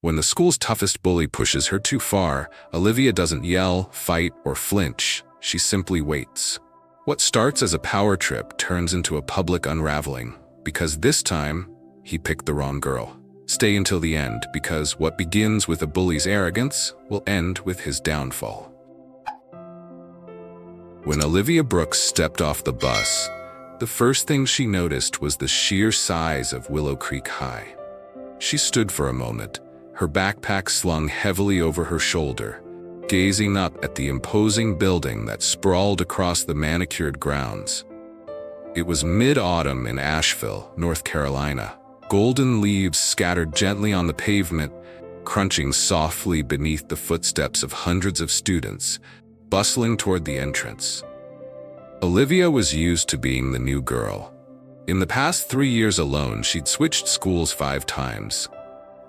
When the school's toughest bully pushes her too far, Olivia doesn't yell, fight, or flinch. She simply waits. What starts as a power trip turns into a public unraveling, because this time, he picked the wrong girl. Stay until the end, because what begins with a bully's arrogance will end with his downfall. When Olivia Brooks stepped off the bus, the first thing she noticed was the sheer size of Willow Creek High. She stood for a moment, her backpack slung heavily over her shoulder, gazing up at the imposing building that sprawled across the manicured grounds. It was mid-autumn in Asheville, North Carolina. Golden leaves scattered gently on the pavement, crunching softly beneath the footsteps of hundreds of students, bustling toward the entrance. Olivia was used to being the new girl. In the past 3 years alone, she'd switched schools 5 times.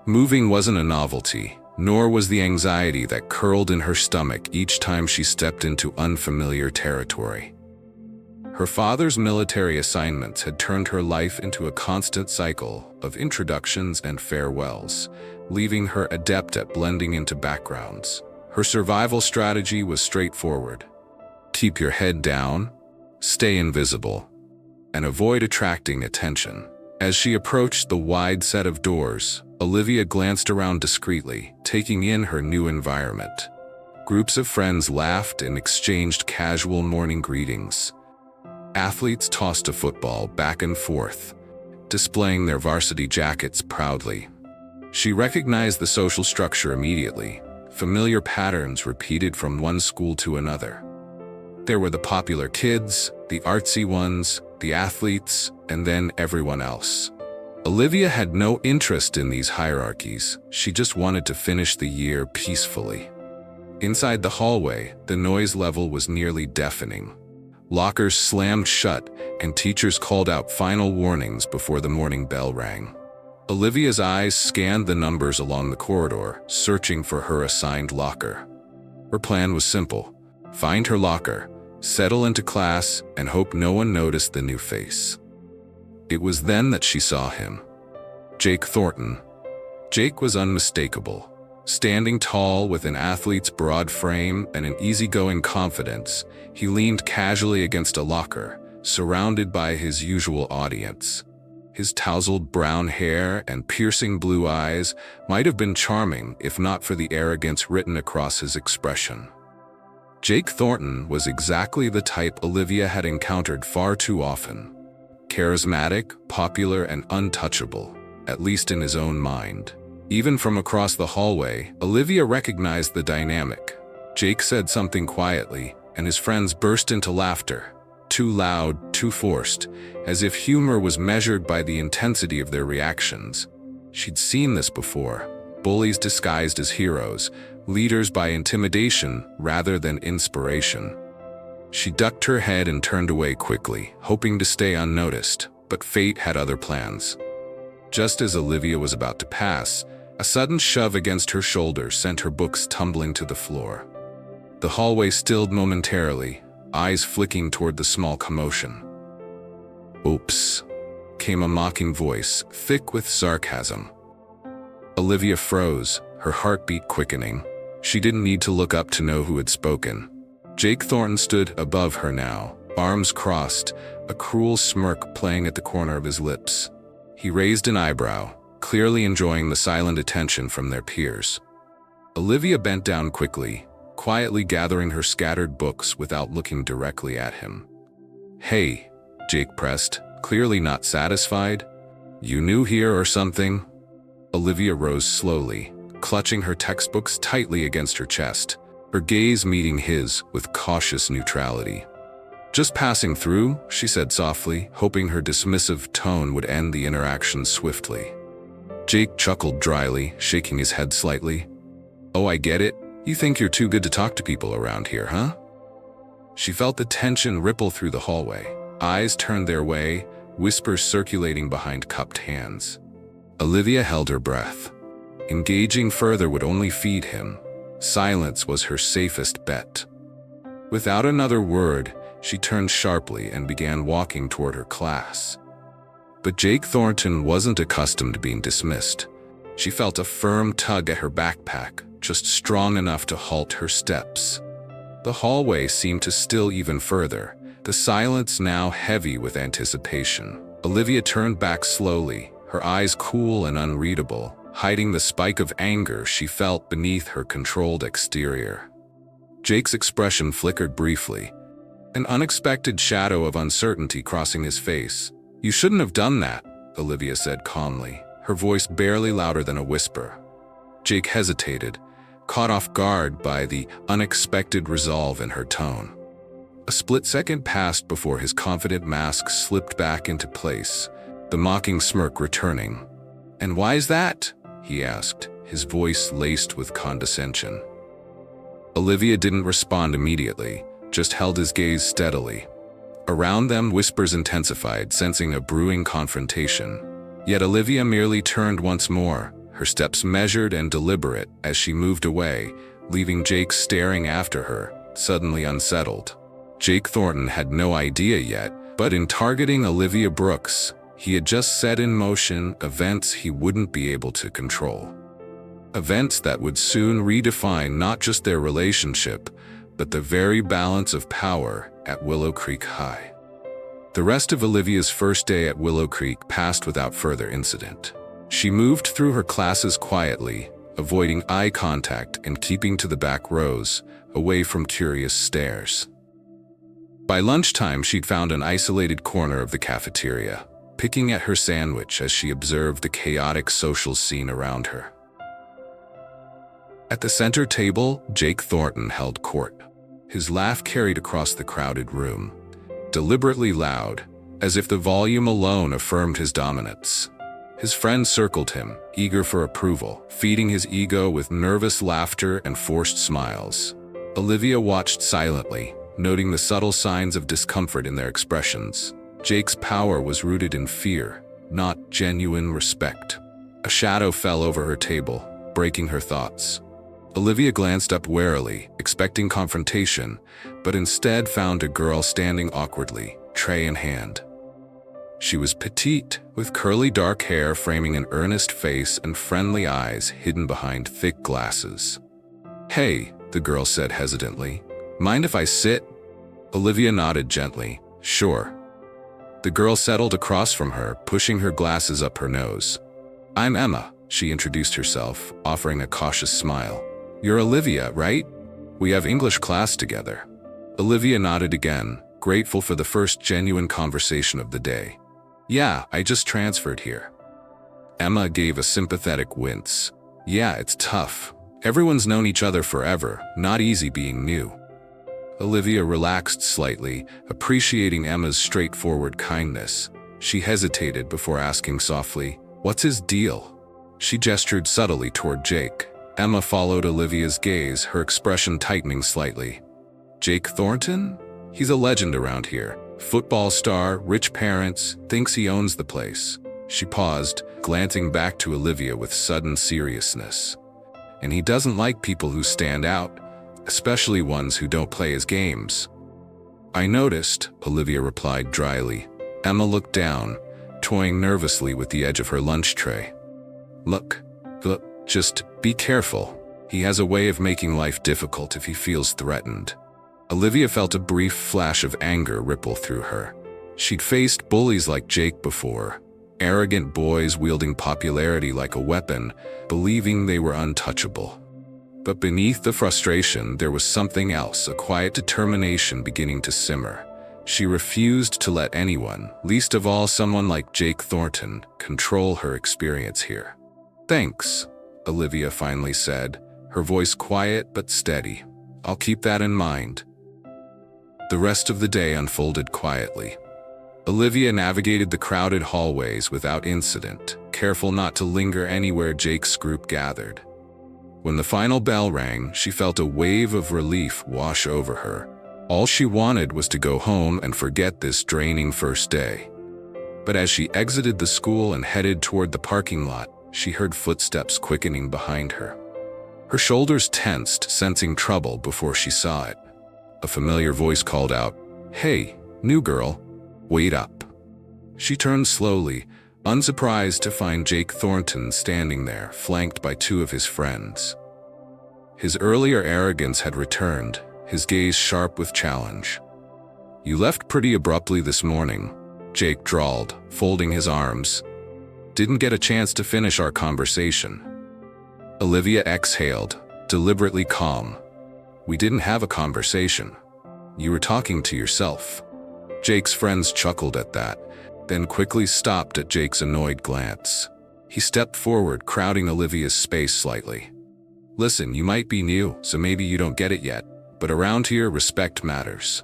Moving wasn't a novelty, nor was the anxiety that curled in her stomach each time she stepped into unfamiliar territory. Her father's military assignments had turned her life into a constant cycle of introductions and farewells, leaving her adept at blending into backgrounds. Her survival strategy was straightforward. Keep your head down, stay invisible, and avoid attracting attention. As she approached the wide set of doors, Olivia glanced around discreetly, taking in her new environment. Groups of friends laughed and exchanged casual morning greetings. Athletes tossed a football back and forth, displaying their varsity jackets proudly. She recognized the social structure immediately, familiar patterns repeated from one school to another. There were the popular kids, the artsy ones, the athletes, and then everyone else. Olivia had no interest in these hierarchies. She just wanted to finish the year peacefully. Inside the hallway, the noise level was nearly deafening. Lockers slammed shut, and teachers called out final warnings before the morning bell rang. Olivia's eyes scanned the numbers along the corridor, searching for her assigned locker. Her plan was simple: find her locker, settle into class, and hope no one noticed the new face. It was then that she saw him. Jake Thornton. Jake was unmistakable. Standing tall with an athlete's broad frame and an easygoing confidence, he leaned casually against a locker, surrounded by his usual audience. His tousled brown hair and piercing blue eyes might have been charming if not for the arrogance written across his expression. Jake Thornton was exactly the type Olivia had encountered far too often. Charismatic, popular, and untouchable, at least in his own mind. Even from across the hallway, Olivia recognized the dynamic. Jake said something quietly, and his friends burst into laughter. Too loud, too forced, as if humor was measured by the intensity of their reactions. She'd seen this before. Bullies disguised as heroes, leaders by intimidation rather than inspiration. She ducked her head and turned away quickly, hoping to stay unnoticed, but fate had other plans. Just as Olivia was about to pass, a sudden shove against her shoulder sent her books tumbling to the floor. The hallway stilled momentarily, eyes flicking toward the small commotion. "Oops," came a mocking voice, thick with sarcasm. Olivia froze, her heartbeat quickening. She didn't need to look up to know who had spoken. Jake Thornton stood above her now, arms crossed, a cruel smirk playing at the corner of his lips. He raised an eyebrow, clearly enjoying the silent attention from their peers. Olivia bent down quickly, quietly gathering her scattered books without looking directly at him. "Hey," Jake pressed, clearly not satisfied. "You new here or something?" Olivia rose slowly, clutching her textbooks tightly against her chest, her gaze meeting his with cautious neutrality. "Just passing through," she said softly, hoping her dismissive tone would end the interaction swiftly. Jake chuckled dryly, shaking his head slightly. "Oh, I get it. You think you're too good to talk to people around here, huh?" She felt the tension ripple through the hallway. Eyes turned their way, whispers circulating behind cupped hands. Olivia held her breath. Engaging further would only feed him. Silence was her safest bet. Without another word, she turned sharply and began walking toward her class. But Jake Thornton wasn't accustomed to being dismissed. She felt a firm tug at her backpack, just strong enough to halt her steps. The hallway seemed to still even further, the silence now heavy with anticipation. Olivia turned back slowly, her eyes cool and unreadable, hiding the spike of anger she felt beneath her controlled exterior. Jake's expression flickered briefly, an unexpected shadow of uncertainty crossing his face. "You shouldn't have done that," Olivia said calmly, her voice barely louder than a whisper. Jake hesitated, caught off guard by the unexpected resolve in her tone. A split second passed before his confident mask slipped back into place, the mocking smirk returning. "And why is that?" he asked, his voice laced with condescension. Olivia didn't respond immediately, just held his gaze steadily. Around them, whispers intensified, sensing a brewing confrontation. Yet Olivia merely turned once more, her steps measured and deliberate as she moved away, leaving Jake staring after her, suddenly unsettled. Jake Thornton had no idea yet, but in targeting Olivia Brooks, he had just set in motion events he wouldn't be able to control. Events that would soon redefine not just their relationship, but the very balance of power at Willow Creek High. The rest of Olivia's first day at Willow Creek passed without further incident. She moved through her classes quietly, avoiding eye contact and keeping to the back rows, away from curious stares. By lunchtime, she'd found an isolated corner of the cafeteria, picking at her sandwich as she observed the chaotic social scene around her. At the center table, Jake Thornton held court. His laugh carried across the crowded room, deliberately loud, as if the volume alone affirmed his dominance. His friends circled him, eager for approval, feeding his ego with nervous laughter and forced smiles. Olivia watched silently, noting the subtle signs of discomfort in their expressions. Jake's power was rooted in fear, not genuine respect. A shadow fell over her table, breaking her thoughts. Olivia glanced up warily, expecting confrontation, but instead found a girl standing awkwardly, tray in hand. She was petite, with curly dark hair framing an earnest face and friendly eyes hidden behind thick glasses. "Hey," the girl said hesitantly. "Mind if I sit?" Olivia nodded gently. "Sure." The girl settled across from her, pushing her glasses up her nose. "I'm Emma," she introduced herself, offering a cautious smile. "You're Olivia, right? We have English class together." Olivia nodded again, grateful for the first genuine conversation of the day. "Yeah, I just transferred here." Emma gave a sympathetic wince. "Yeah, it's tough. Everyone's known each other forever, not easy being new." Olivia relaxed slightly, appreciating Emma's straightforward kindness. She hesitated before asking softly, "What's his deal?" She gestured subtly toward Jake. Emma followed Olivia's gaze, her expression tightening slightly. "Jake Thornton? He's a legend around here. Football star, rich parents, thinks he owns the place." She paused, glancing back to Olivia with sudden seriousness. "And he doesn't like people who stand out, especially ones who don't play his games." "I noticed," Olivia replied dryly. Emma looked down, toying nervously with the edge of her lunch tray. Look, just be careful. He has a way of making life difficult if he feels threatened." Olivia felt a brief flash of anger ripple through her. She'd faced bullies like Jake before, arrogant boys wielding popularity like a weapon, believing they were untouchable. But beneath the frustration, there was something else, a quiet determination beginning to simmer. She refused to let anyone, least of all someone like Jake Thornton, control her experience here. "Thanks," Olivia finally said, her voice quiet but steady. "I'll keep that in mind." The rest of the day unfolded quietly. Olivia navigated the crowded hallways without incident, careful not to linger anywhere Jake's group gathered. When the final bell rang, she felt a wave of relief wash over her. All she wanted was to go home and forget this draining first day. But as she exited the school and headed toward the parking lot, she heard footsteps quickening behind her. Her shoulders tensed, sensing trouble before she saw it. A familiar voice called out, "Hey, new girl, wait up." She turned slowly, unsurprised to find Jake Thornton standing there, flanked by two of his friends. His earlier arrogance had returned, his gaze sharp with challenge. "You left pretty abruptly this morning," Jake drawled, folding his arms. "Didn't get a chance to finish our conversation." Olivia exhaled, deliberately calm. "We didn't have a conversation. You were talking to yourself." Jake's friends chuckled at that, then quickly stopped at Jake's annoyed glance. He stepped forward, crowding Olivia's space slightly. "Listen, you might be new, so maybe you don't get it yet, but around here, respect matters."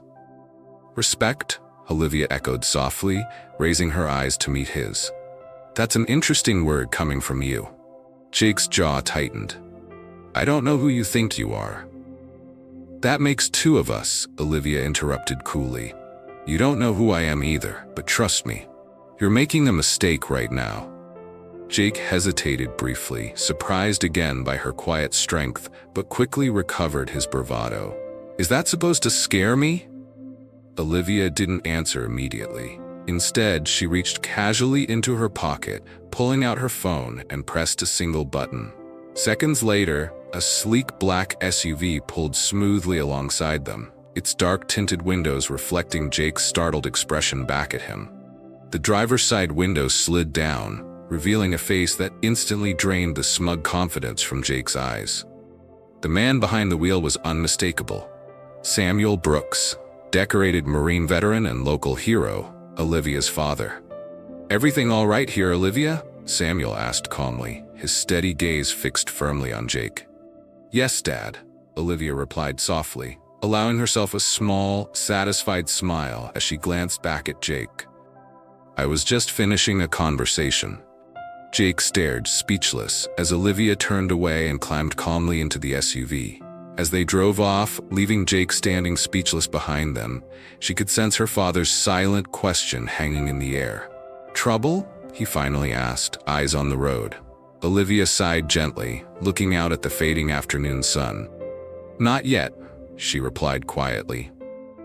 "Respect?" Olivia echoed softly, raising her eyes to meet his. "That's an interesting word coming from you." Jake's jaw tightened. "I don't know who you think you are." "That makes two of us," Olivia interrupted coolly. "You don't know who I am either, but trust me, you're making a mistake right now." Jake hesitated briefly, surprised again by her quiet strength, but quickly recovered his bravado. "Is that supposed to scare me?" Olivia didn't answer immediately. Instead, she reached casually into her pocket, pulling out her phone and pressed a single button. Seconds later, a sleek black SUV pulled smoothly alongside them, its dark-tinted windows reflecting Jake's startled expression back at him. The driver's side window slid down, revealing a face that instantly drained the smug confidence from Jake's eyes. The man behind the wheel was unmistakable. Samuel Brooks, decorated Marine veteran and local hero, Olivia's father. "Everything all right here, Olivia?" Samuel asked calmly, his steady gaze fixed firmly on Jake. "Yes, Dad," Olivia replied softly, allowing herself a small, satisfied smile as she glanced back at Jake. "I was just finishing a conversation." Jake stared, speechless, as Olivia turned away and climbed calmly into the SUV. As they drove off, leaving Jake standing speechless behind them, she could sense her father's silent question hanging in the air. "Trouble?" he finally asked, eyes on the road. Olivia sighed gently, looking out at the fading afternoon sun. "Not yet," she replied quietly,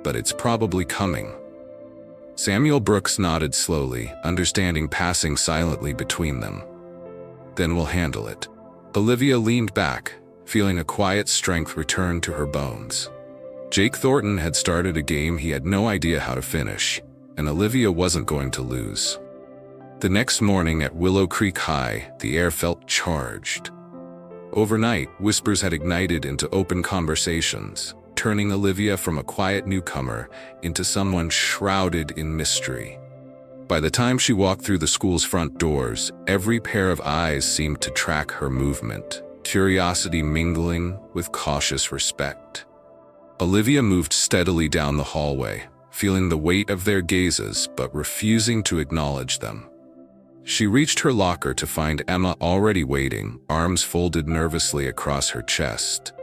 "but it's probably coming." Samuel Brooks nodded slowly, understanding passing silently between them. "Then we'll handle it." Olivia leaned back, feeling a quiet strength return to her bones. Jake Thornton had started a game he had no idea how to finish, and Olivia wasn't going to lose. The next morning at Willow Creek High, the air felt charged. Overnight, whispers had ignited into open conversations, turning Olivia from a quiet newcomer into someone shrouded in mystery. By the time she walked through the school's front doors, every pair of eyes seemed to track her movement, curiosity mingling with cautious respect. Olivia moved steadily down the hallway, feeling the weight of their gazes but refusing to acknowledge them. She reached her locker to find Emma already waiting, arms folded nervously across her chest.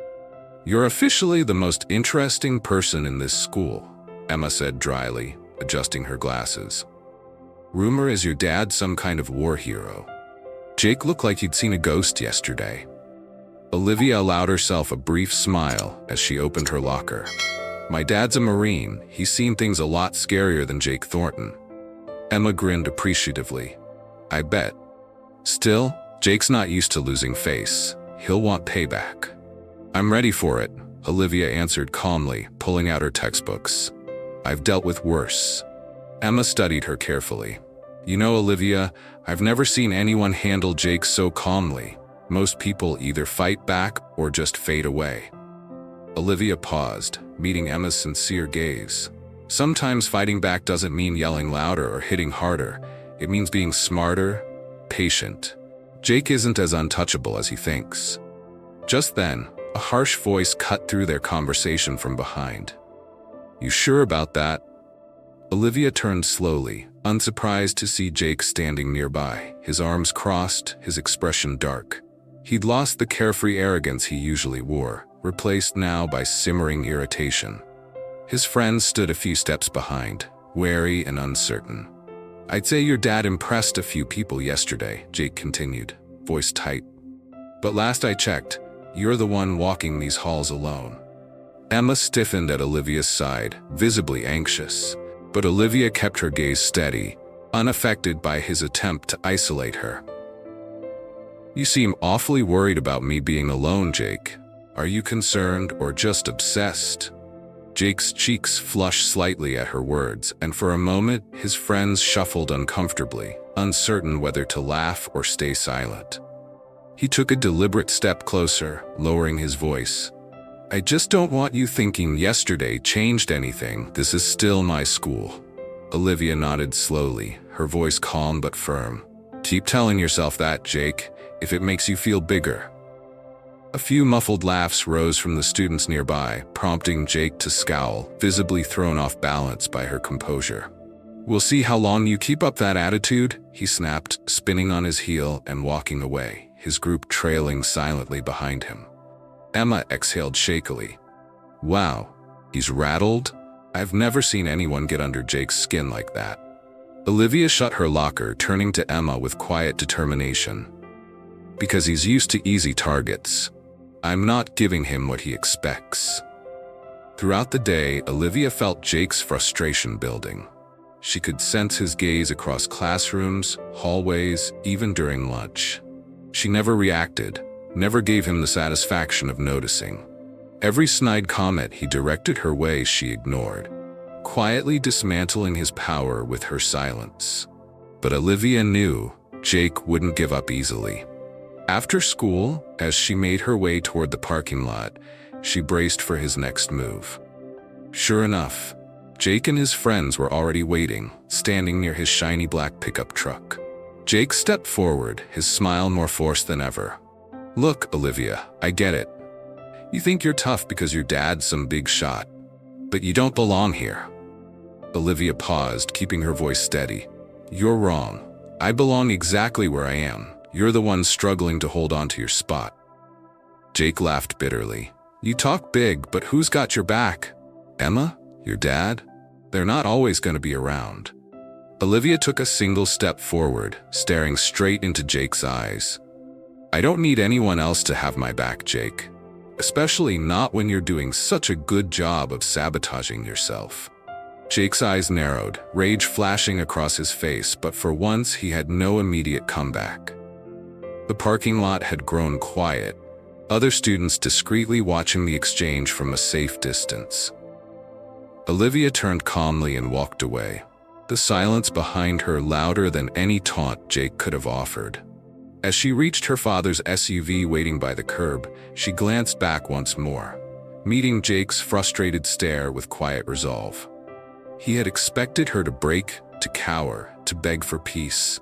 "You're officially the most interesting person in this school," Emma said dryly, adjusting her glasses. "Rumor is your dad some kind of war hero. Jake looked like he'd seen a ghost yesterday." Olivia allowed herself a brief smile as she opened her locker. "My dad's a Marine. He's seen things a lot scarier than Jake Thornton." Emma grinned appreciatively. "I bet. Still, Jake's not used to losing face. He'll want payback." "I'm ready for it," Olivia answered calmly, pulling out her textbooks. "I've dealt with worse." Emma studied her carefully. "You know, Olivia, I've never seen anyone handle Jake so calmly. Most people either fight back or just fade away." Olivia paused, meeting Emma's sincere gaze. Sometimes fighting back doesn't mean yelling louder or hitting harder. It means being smarter, patient. Jake isn't as untouchable as he thinks. Just then, a harsh voice cut through their conversation from behind. "You sure about that?" Olivia turned slowly, unsurprised to see Jake standing nearby, his arms crossed, his expression dark. He'd lost the carefree arrogance he usually wore, replaced now by simmering irritation. His friend stood a few steps behind, wary and uncertain. "I'd say your dad impressed a few people yesterday," Jake continued, voice tight. "But last I checked, you're the one walking these halls alone." Emma stiffened at Olivia's side, visibly anxious, but Olivia kept her gaze steady, unaffected by his attempt to isolate her. "You seem awfully worried about me being alone, Jake. Are you concerned or just obsessed?" Jake's cheeks flushed slightly at her words, and for a moment his friends shuffled uncomfortably, uncertain whether to laugh or stay silent. He took a deliberate step closer, lowering his voice. "I just don't want you thinking yesterday changed anything. This is still my school." Olivia nodded slowly, her voice calm but firm. "Keep telling yourself that, Jake, if it makes you feel bigger." A few muffled laughs rose from the students nearby, prompting Jake to scowl, visibly thrown off balance by her composure. "We'll see how long you keep up that attitude," he snapped, spinning on his heel and walking away, his group trailing silently behind him. Emma exhaled shakily. "Wow, he's rattled? I've never seen anyone get under Jake's skin like that." Olivia shut her locker, turning to Emma with quiet determination. "Because he's used to easy targets. I'm not giving him what he expects." Throughout the day, Olivia felt Jake's frustration building. She could sense his gaze across classrooms, hallways, even during lunch. She never reacted, never gave him the satisfaction of noticing. Every snide comment he directed her way she ignored, quietly dismantling his power with her silence. But Olivia knew Jake wouldn't give up easily. After school, as she made her way toward the parking lot, she braced for his next move. Sure enough, Jake and his friends were already waiting, standing near his shiny black pickup truck. Jake stepped forward, his smile more forced than ever. "Look, Olivia, I get it. You think you're tough because your dad's some big shot. But you don't belong here." Olivia paused, keeping her voice steady. "You're wrong. I belong exactly where I am. You're the one struggling to hold on to your spot." Jake laughed bitterly. "You talk big, but who's got your back? Emma? Your dad? They're not always going to be around." Olivia took a single step forward, staring straight into Jake's eyes. "I don't need anyone else to have my back, Jake. Especially not when you're doing such a good job of sabotaging yourself." Jake's eyes narrowed, rage flashing across his face, but for once he had no immediate comeback. The parking lot had grown quiet, other students discreetly watching the exchange from a safe distance. Olivia turned calmly and walked away, the silence behind her louder than any taunt Jake could have offered. As she reached her father's SUV waiting by the curb, she glanced back once more, meeting Jake's frustrated stare with quiet resolve. He had expected her to break, to cower, to beg for peace.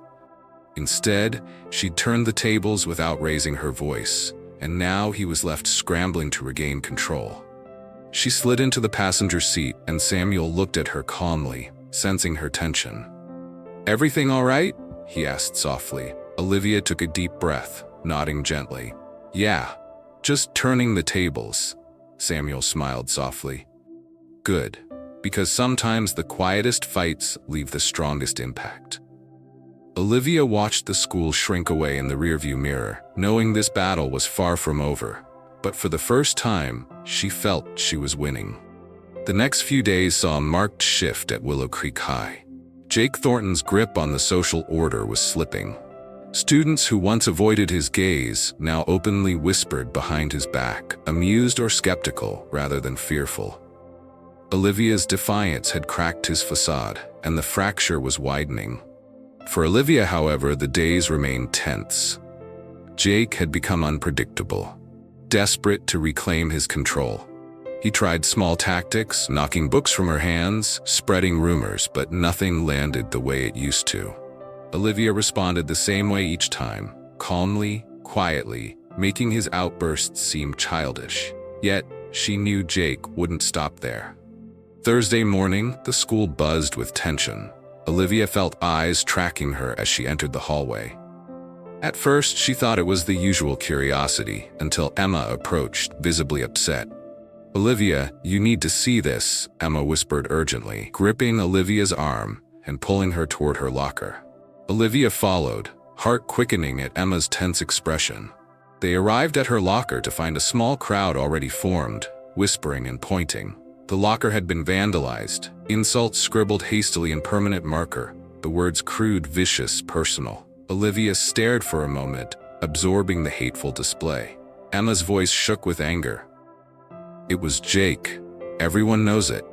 Instead, she'd turned the tables without raising her voice, and now he was left scrambling to regain control. She slid into the passenger seat, and Samuel looked at her calmly, sensing her tension. "Everything all right?" he asked softly. Olivia took a deep breath, nodding gently. "Yeah, just turning the tables." Samuel smiled softly. "Good, because sometimes the quietest fights leave the strongest impact." Olivia watched the school shrink away in the rearview mirror, knowing this battle was far from over. But for the first time, she felt she was winning. The next few days saw a marked shift at Willow Creek High. Jake Thornton's grip on the social order was slipping. Students who once avoided his gaze now openly whispered behind his back, amused or skeptical rather than fearful. Olivia's defiance had cracked his facade, and the fracture was widening. For Olivia, however, the days remained tense. Jake had become unpredictable, desperate to reclaim his control. He tried small tactics, knocking books from her hands, spreading rumors, but nothing landed the way it used to. Olivia responded the same way each time, calmly, quietly, making his outbursts seem childish. Yet, she knew Jake wouldn't stop there. Thursday morning, the school buzzed with tension. Olivia felt eyes tracking her as she entered the hallway. At first, she thought it was the usual curiosity, until Emma approached, visibly upset. "Olivia, you need to see this," Emma whispered urgently, gripping Olivia's arm and pulling her toward her locker. Olivia followed, heart quickening at Emma's tense expression. They arrived at her locker to find a small crowd already formed, whispering and pointing. The locker had been vandalized, insults scribbled hastily in permanent marker, the words crude, vicious, personal. Olivia stared for a moment, absorbing the hateful display. Emma's voice shook with anger. It was Jake. Everyone knows it.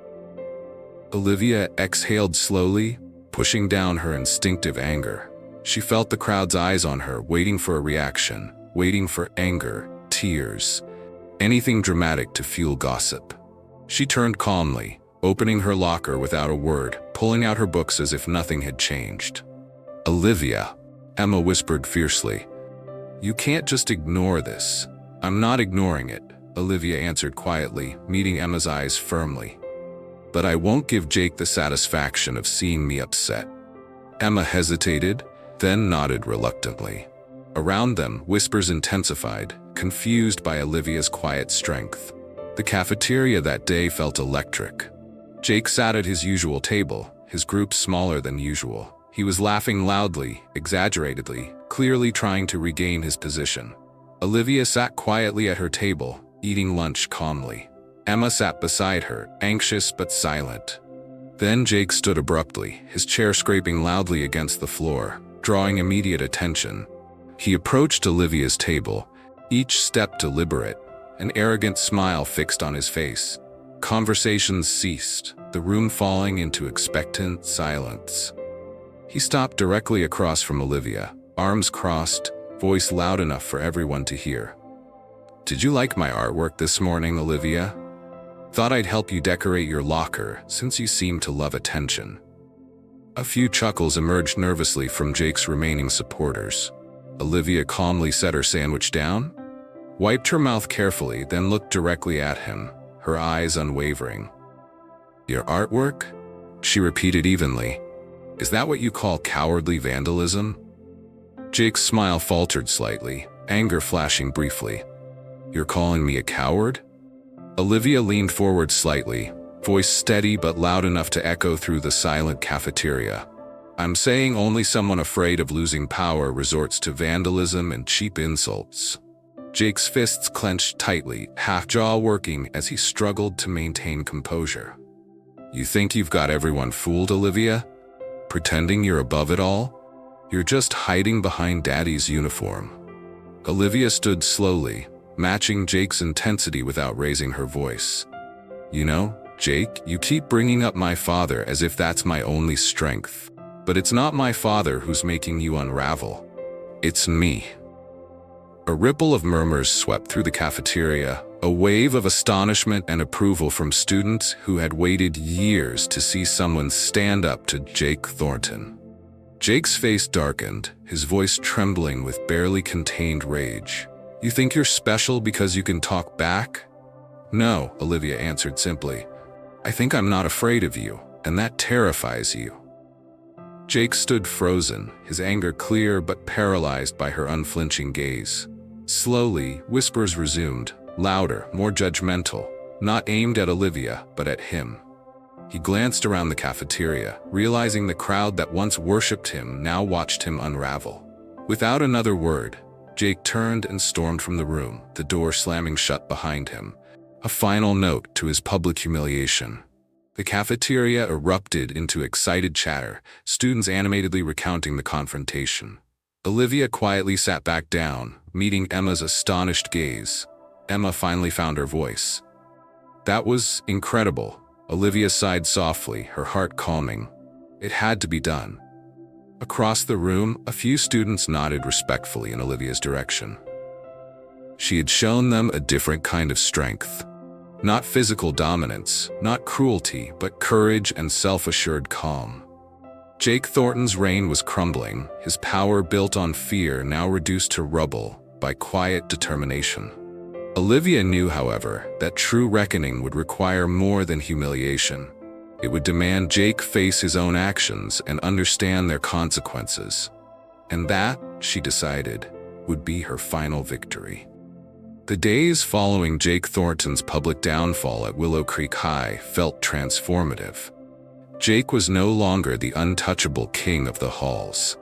Olivia exhaled slowly, pushing down her instinctive anger. She felt the crowd's eyes on her, waiting for a reaction, waiting for anger, tears, anything dramatic to fuel gossip. She turned calmly, opening her locker without a word, pulling out her books as if nothing had changed. Olivia, Emma whispered fiercely. You can't just ignore this. I'm not ignoring it, Olivia answered quietly, meeting Emma's eyes firmly. But I won't give Jake the satisfaction of seeing me upset. Emma hesitated, then nodded reluctantly. Around them, whispers intensified, confused by Olivia's quiet strength. The cafeteria that day felt electric. Jake sat at his usual table, his group smaller than usual. He was laughing loudly, exaggeratedly, clearly trying to regain his position. Olivia sat quietly at her table, eating lunch calmly. Emma sat beside her, anxious but silent. Then Jake stood abruptly, his chair scraping loudly against the floor, drawing immediate attention. He approached Olivia's table, each step deliberate, an arrogant smile fixed on his face. Conversations ceased, the room falling into expectant silence. He stopped directly across from Olivia, arms crossed, voice loud enough for everyone to hear. Did you like my artwork this morning, Olivia? Thought I'd help you decorate your locker, since you seem to love attention. A few chuckles emerged nervously from Jake's remaining supporters. Olivia calmly set her sandwich down, wiped her mouth carefully, then looked directly at him, her eyes unwavering. Your artwork? She repeated evenly. Is that what you call cowardly vandalism? Jake's smile faltered slightly, anger flashing briefly. You're calling me a coward? Olivia leaned forward slightly, voice steady but loud enough to echo through the silent cafeteria. I'm saying only someone afraid of losing power resorts to vandalism and cheap insults. Jake's fists clenched tightly, half jaw working as he struggled to maintain composure. You think you've got everyone fooled, Olivia? Pretending you're above it all? You're just hiding behind Daddy's uniform. Olivia stood slowly, matching Jake's intensity without raising her voice. You know, Jake, you keep bringing up my father as if that's my only strength. But it's not my father who's making you unravel. It's me. A ripple of murmurs swept through the cafeteria, a wave of astonishment and approval from students who had waited years to see someone stand up to Jake Thornton. Jake's face darkened, his voice trembling with barely contained rage. You think you're special because you can talk back? No, Olivia answered simply. I think I'm not afraid of you, and that terrifies you. Jake stood frozen, his anger clear but paralyzed by her unflinching gaze. Slowly, whispers resumed, louder, more judgmental, not aimed at Olivia, but at him. He glanced around the cafeteria, realizing the crowd that once worshipped him now watched him unravel. Without another word, Jake turned and stormed from the room, the door slamming shut behind him, a final note to his public humiliation. The cafeteria erupted into excited chatter, students animatedly recounting the confrontation. Olivia quietly sat back down, meeting Emma's astonished gaze. Emma finally found her voice. That was incredible. Olivia sighed softly, her heart calming. It had to be done. Across the room, a few students nodded respectfully in Olivia's direction. She had shown them a different kind of strength. Not physical dominance, not cruelty, but courage and self-assured calm. Jake Thornton's reign was crumbling, his power built on fear now reduced to rubble by quiet determination. Olivia knew, however, that true reckoning would require more than humiliation. It would demand Jake face his own actions and understand their consequences. And that, she decided, would be her final victory. The days following Jake Thornton's public downfall at Willow Creek High felt transformative. Jake was no longer the untouchable king of the halls.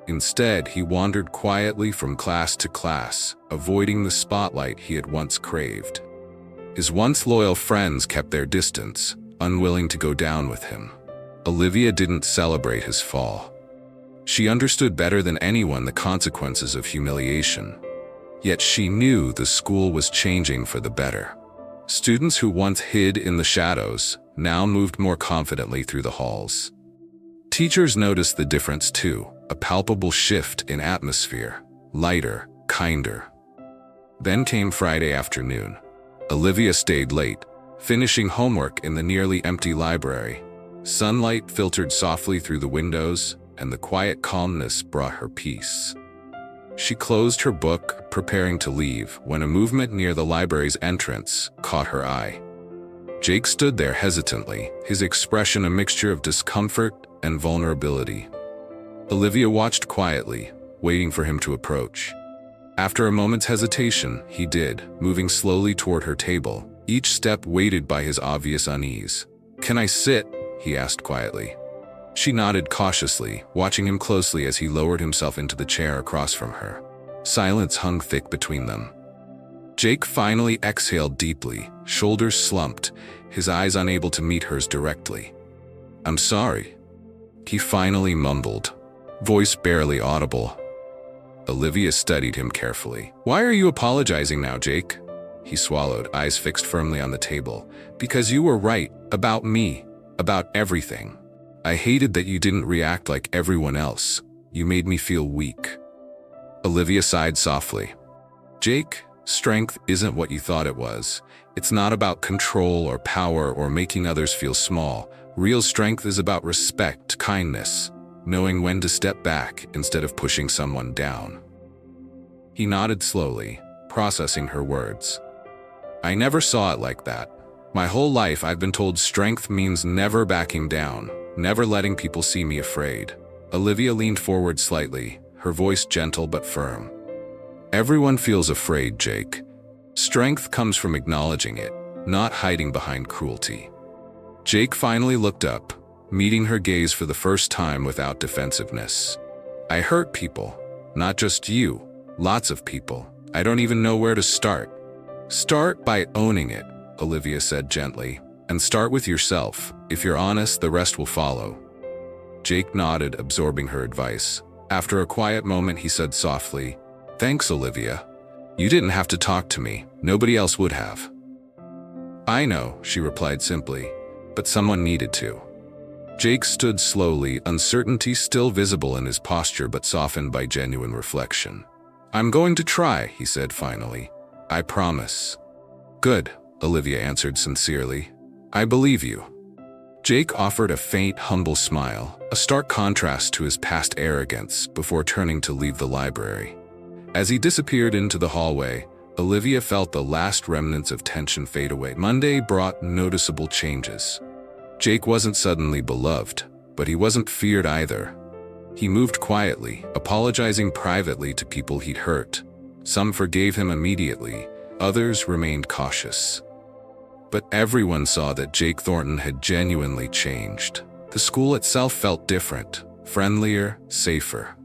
Instead, he wandered quietly from class to class, avoiding the spotlight he had once craved. His once loyal friends kept their distance, unwilling to go down with him. Olivia didn't celebrate his fall. She understood better than anyone the consequences of humiliation. Yet she knew the school was changing for the better. Students who once hid in the shadows now moved more confidently through the halls. Teachers noticed the difference too, a palpable shift in atmosphere, lighter, kinder. Then came Friday afternoon. Olivia stayed late, finishing homework in the nearly empty library. Sunlight filtered softly through the windows, and the quiet calmness brought her peace. She closed her book, preparing to leave, when a movement near the library's entrance caught her eye. Jake stood there hesitantly, his expression a mixture of discomfort and vulnerability. Olivia watched quietly, waiting for him to approach. After a moment's hesitation, he did, moving slowly toward her table, each step weighted by his obvious unease. "Can I sit?" he asked quietly. She nodded cautiously, watching him closely as he lowered himself into the chair across from her. Silence hung thick between them. Jake finally exhaled deeply, shoulders slumped, his eyes unable to meet hers directly. "I'm sorry," he finally mumbled, voice barely audible. Olivia studied him carefully. "Why are you apologizing now, Jake?" He swallowed, eyes fixed firmly on the table. "Because you were right, about me, about everything. I hated that you didn't react like everyone else. You made me feel weak." Olivia sighed softly. "Jake, strength isn't what you thought it was. It's not about control or power or making others feel small. Real strength is about respect, kindness, knowing when to step back instead of pushing someone down." He nodded slowly, processing her words. "I never saw it like that. My whole life I've been told strength means never backing down, never letting people see me afraid." Olivia leaned forward slightly, her voice gentle but firm. "Everyone feels afraid, Jake. Strength comes from acknowledging it, not hiding behind cruelty." Jake finally looked up, meeting her gaze for the first time without defensiveness. "I hurt people, not just you, lots of people. I don't even know where to start." "Start by owning it," Olivia said gently, "and start with yourself. If you're honest, the rest will follow." Jake nodded, absorbing her advice. After a quiet moment, he said softly, "Thanks, Olivia. You didn't have to talk to me. Nobody else would have." "I know," she replied simply, "but someone needed to." Jake stood slowly, uncertainty still visible in his posture but softened by genuine reflection. "I'm going to try," he said finally. "I promise." "Good," Olivia answered sincerely. "I believe you." Jake offered a faint, humble smile, a stark contrast to his past arrogance, before turning to leave the library. As he disappeared into the hallway, Olivia felt the last remnants of tension fade away. Monday brought noticeable changes. Jake wasn't suddenly beloved, but he wasn't feared either. He moved quietly, apologizing privately to people he'd hurt. Some forgave him immediately, others remained cautious. But everyone saw that Jake Thornton had genuinely changed. The school itself felt different, friendlier, safer.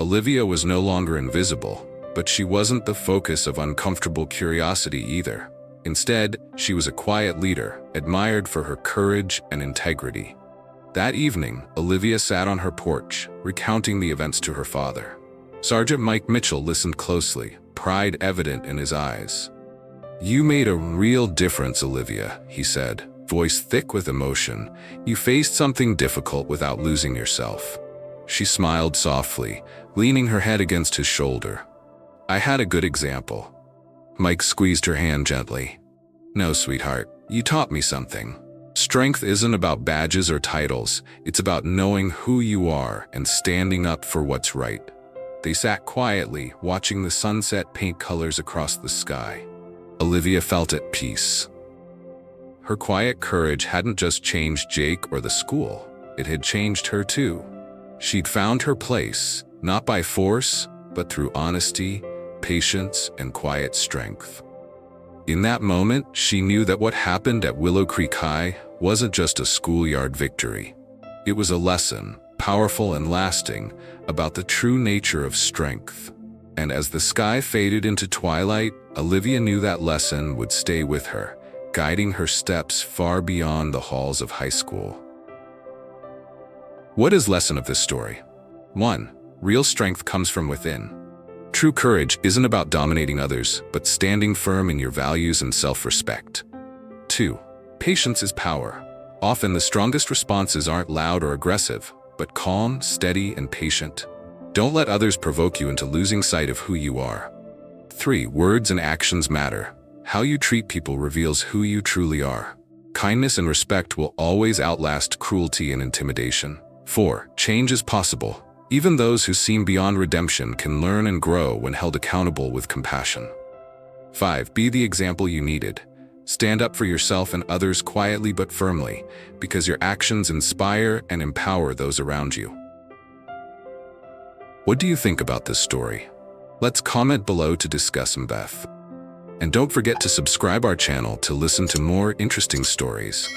Olivia was no longer invisible, but she wasn't the focus of uncomfortable curiosity either. Instead, she was a quiet leader, admired for her courage and integrity. That evening, Olivia sat on her porch, recounting the events to her father. Sergeant Mike Mitchell listened closely, pride evident in his eyes. "You made a real difference, Olivia," he said, voice thick with emotion. "You faced something difficult without losing yourself." She smiled softly, leaning her head against his shoulder. "I had a good example." Mike squeezed her hand gently. "No, sweetheart, you taught me something. Strength isn't about badges or titles, it's about knowing who you are and standing up for what's right." They sat quietly, watching the sunset paint colors across the sky. Olivia felt at peace. Her quiet courage hadn't just changed Jake or the school, it had changed her too. She'd found her place, not by force, but through honesty, patience, and quiet strength. In that moment, she knew that what happened at Willow Creek High wasn't just a schoolyard victory. It was a lesson, powerful and lasting, about the true nature of strength. And as the sky faded into twilight, Olivia knew that lesson would stay with her, guiding her steps far beyond the halls of high school. What is the lesson of this story? 1. Real strength comes from within. True courage isn't about dominating others, but standing firm in your values and self-respect. 2. Patience is power. Often the strongest responses aren't loud or aggressive, but calm, steady, and patient. Don't let others provoke you into losing sight of who you are. 3. Words and actions matter. How you treat people reveals who you truly are. Kindness and respect will always outlast cruelty and intimidation. 4. Change is possible. Even those who seem beyond redemption can learn and grow when held accountable with compassion. 5. Be the example you needed. Stand up for yourself and others quietly but firmly, because your actions inspire and empower those around you. What do you think about this story? Let's comment below to discuss them, Beth. And don't forget to subscribe our channel to listen to more interesting stories.